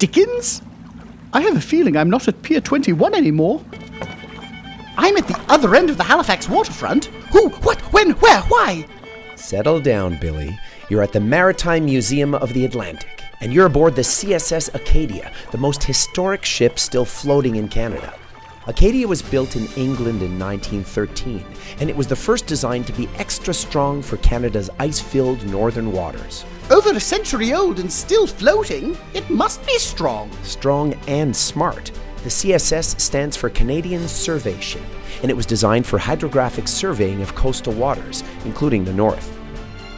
Dickens? I have a feeling I'm not at Pier 21 anymore. I'm at the other end of the Halifax waterfront. Who? What? When? Where? Why? Settle down, Billy. You're at the Maritime Museum of the Atlantic, and you're aboard the CSS Acadia, the most historic ship still floating in Canada. Acadia was built in England in 1913, and it was the first designed to be extra strong for Canada's ice-filled northern waters. Over a century old and still floating? It must be strong. Strong and smart. The CSS stands for Canadian Survey Ship, and it was designed for hydrographic surveying of coastal waters, including the north.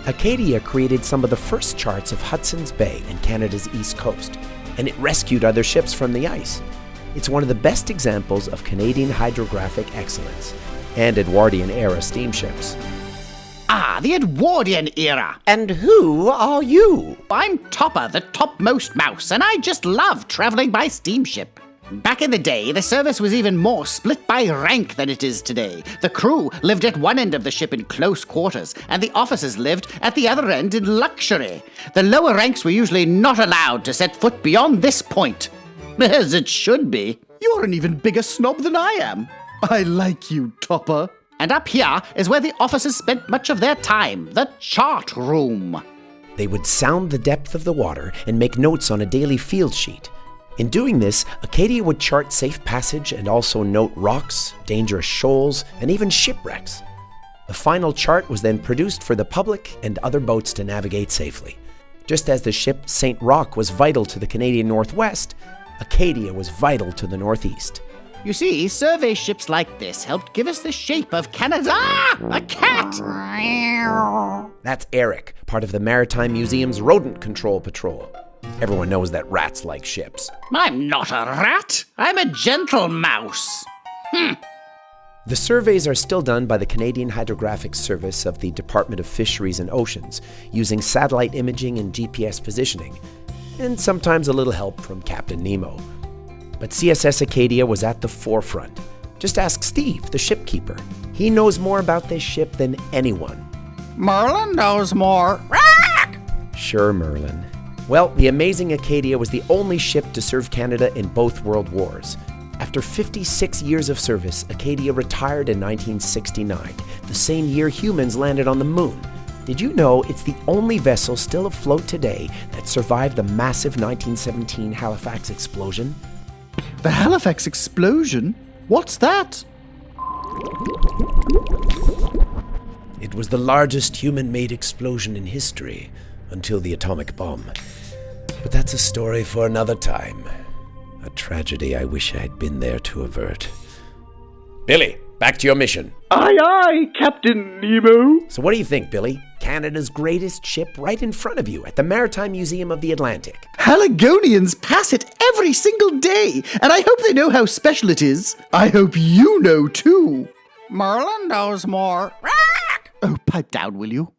Acadia created some of the first charts of Hudson's Bay and Canada's east coast, and it rescued other ships from the ice. It's one of the best examples of Canadian hydrographic excellence and Edwardian-era steamships. Ah, the Edwardian era. And who are you? I'm Topper the Topmost Mouse, and I just love traveling by steamship. Back in the day, the service was even more split by rank than it is today. The crew lived at one end of the ship in close quarters, and the officers lived at the other end in luxury. The lower ranks were usually not allowed to set foot beyond this point. As it should be. You're an even bigger snob than I am. I like you, Topper. And up here is where the officers spent much of their time, the chart room. They would sound the depth of the water and make notes on a daily field sheet. In doing this, Acadia would chart safe passage and also note rocks, dangerous shoals, and even shipwrecks. The final chart was then produced for the public and other boats to navigate safely. Just as the ship St. Roch was vital to the Canadian Northwest, Acadia was vital to the Northeast. You see, survey ships like this helped give us the shape of Canada. Ah! A cat! That's Erik, part of the Maritime Museum's Rodent Control Patrol. Everyone knows that rats like ships. I'm not a rat. I'm a gentle mouse. The surveys are still done by the Canadian Hydrographic Service of the Department of Fisheries and Oceans, using satellite imaging and GPS positioning, and sometimes a little help from Captain Nemo. But CSS Acadia was at the forefront. Just ask Steve, the shipkeeper. He knows more about this ship than anyone. Merlin knows more. Sure, Merlin. Well, the amazing Acadia was the only ship to serve Canada in both World Wars. After 56 years of service, Acadia retired in 1969, the same year humans landed on the moon. Did you know it's the only vessel still afloat today that survived the massive 1917 Halifax Explosion? The Halifax Explosion? What's that? It was the largest human-made explosion in history, until the atomic bomb. But that's a story for another time. A tragedy I wish I had been there to avert. Billy, back to your mission. Aye, aye, Captain Nemo. So what do you think, Billy? Canada's greatest ship right in front of you at the Maritime Museum of the Atlantic. Haligonians pass it every single day, and I hope they know how special it is. I hope you know too. Merlin knows more. Oh, pipe down, will you?